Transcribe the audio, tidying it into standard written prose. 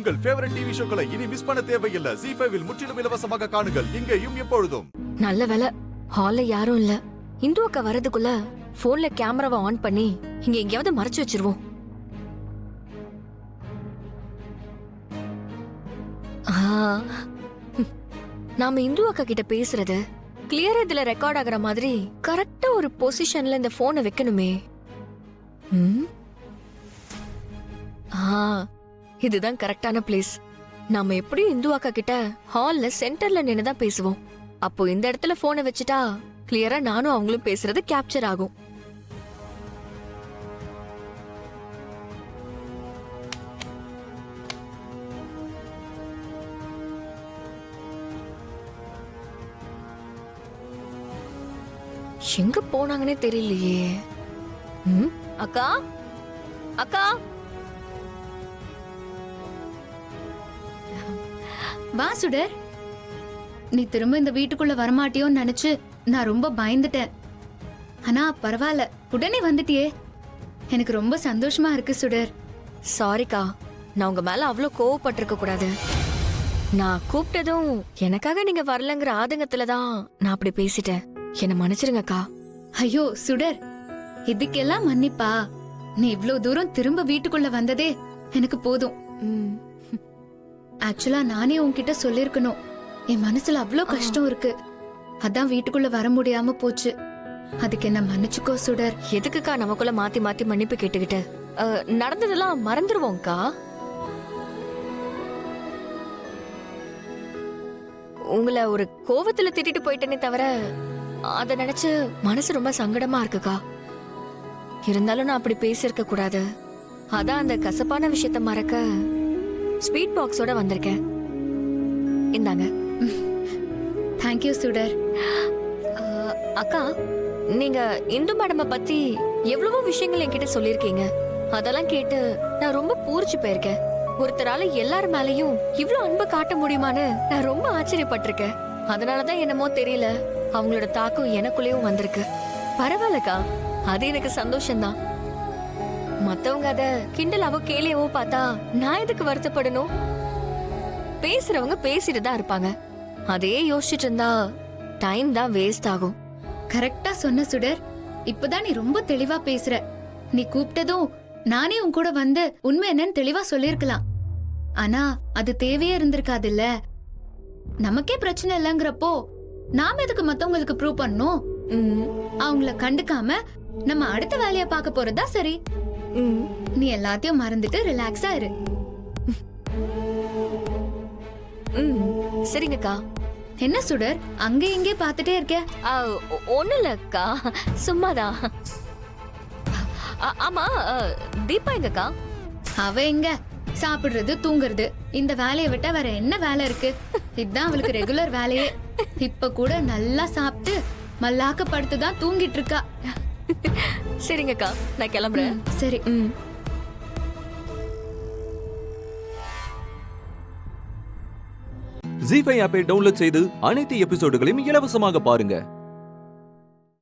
உங்கள் favourite TV ஷோக்களை இனி miss பண்ண தேவையில்லை. ZEE5 இல் முற்றிலும் இலவசமாக காணுங்கள். இங்கேயும் எப்பொழுதும். நல்ல வேலை ஹால்ல யாரும் இல்ல. இந்து அக்கா வரதுக்குள்ள போன்ல கேமராவை ஆன் பண்ணி இங்க எங்கேயாவது மறைச்சு வச்சிருவோம். நாம இந்து அக்கா கிட்ட பேசுறது கிளியரா இதுல ரெக்கார்ட் ஆகுற மாதிரி கரெக்டா ஒரு பொசிஷன்ல இந்த போனை வைக்கணுமே. இதுதான் கரெக்டான பிளேஸ். நாம எப்படியும் இந்து அக்கா கிட்ட ஹால்ல சென்டர்ல நின்னுதான் பேசுவோம். அப்போ இந்த இடத்துல போனை வச்சுட்டா கிளியரா நானும் அவங்களும் பேசுறது கேப்சர் ஆகும். எங்க போனாங்கன்னே தெரியலையே. அக்கா அக்கா வா சுடர். நீ திரும்ப இந்த வீட்டுக்குள்ள வரமாட்டியோன்னு நினைச்சு நான் ரொம்ப பயந்துட்டேன். ஆனா பரவாயில்ல, உடனே வந்துட்டியே. எனக்கு ரொம்ப சந்தோஷமா இருக்கு சுடர். சாரிக்கா, நான் உங்க மேல அவ்வளவு கோவப்பட்டிருக்க கூடாது. நான் கூப்பிட்டதும் எனக்காக நீங்க வரலங்கிற ஆதங்கத்துலதான் நான் அப்படி பேசிட்டேன். என்ன மன்னிச்சிருங்கக்கா. ஐயோ சுடர், இதுக்கெல்லாம் மன்னிப்பா? நீ இவ்ளோ தூரம் திரும்ப வீட்டுக்குள்ள வந்ததே எனக்கு போதும். ஆக்சுவலா நானே உன்கிட்ட சொல்லிருக்கணும். என் மனசுல அவ்ளோ கஷ்டம் இருக்கு. அதான் வீட்டுக்குள்ள வர முடியாம போச்சு. அதுக்கு என்ன மன்னிச்சுக்கோ சுடர். எதுக்குக்கா நமக்குள்ள மாத்தி மாத்தி மன்னிப்பு கேட்டுக்கிட்டு? நடந்ததெல்லாம் மறந்துருவோம்க்கா. உங்களை ஒரு கோவத்துல திட்டிட்டு போயிட்டேனே தவிர அத நினைச்சு மனசு ரொம்ப சங்கடமா இருக்குக்கா. இருந்தாலும் நான் அப்படி பேசியிருக்க கூடாது. அதான் அந்த கசப்பான விஷயத்த மறக்க ஸ்வீட் பாக்ஸோட வந்திருக்கேன். இந்தாங்க. தேங்க்யூ சுடர். அக்கா, நீங்க இந்து மேடம பத்தி எவ்வளவோ விஷயங்கள் என்கிட்ட சொல்லிருக்கீங்க. அதெல்லாம் கேட்டு நான் ரொம்ப பூரிச்சு போயிருக்கேன். ஒருத்தரால எல்லார் மேலயும் இவ்ளோ அன்பை காட்ட முடியுமான்னு நான் ரொம்ப ஆச்சரியப்பட்டிருக்கேன். அதனாலதான் என்னமோ தெரியல, அவங்களோட தாக்கம் எனக்குள்ளேயும் வந்திருக்கு. பரவாயில்லக்கா, அது எனக்கு சந்தோஷம்தான். மத்தவங்க அத கிண்டலாவோ கேலியாவோ பார்த்தா நான் எதுக்கு வருத்தப்படணும்? பேசுறவங்க பேசிட்டு தான் இருப்பாங்க. அதே யோசிச்சுட்டு இருந்தா டைம் தான் வேஸ்ட் ஆகும். கரெக்டா சொன்ன சுடர். இப்பதான் நீ ரொம்ப தெளிவா பேசுற. நீ கூப்பிட்டதும் நானே உன் கூட வந்து உண்மை என்னன்னு தெளிவா சொல்லிருக்கலாம். ஆனா அது தேவையே இருந்திருக்காதுல்ல. நமக்கே பிரச்சனை இல்லங்கிறப்போ நாம எதுக்கு மத்தவங்களுக்கு ப்ரூவ் பண்ணணும்? அவங்கள கண்டுக்காம நம்ம அடுத்த வேலைய பார்க்க போறதா சரி. நீ எல்லாத்தையும் மறந்துட்டு ரிலாக்ஸா இரு. சரிங்கக்கா. என்ன சுடர் அங்க இங்கே பாத்துட்டே இருக்க? ஒண்ணு இல்லக்கா, சும்மாதான். ஆமா, தீபா எங்கக்கா? அவ எங்க சாப்பிடுறது தூங்குறது. இந்த வேலையை விட்டா வேற என்ன வேலை இருக்கு? இதுதான் அவளுக்கு ரெகுலர் வேலையே. இப்ப கூட நல்லா சாப்பிட்டு மல்லாக்க படுத்துதான் தூங்கிட்டு இருக்கா. சரிங்கக்கா, நான் கிளம்புறேன். சரி. ZEE5 ஆப்பை டவுன்லோட் செய்து அனைத்து எபிசோடுகளையும் இலவசமாக பாருங்க.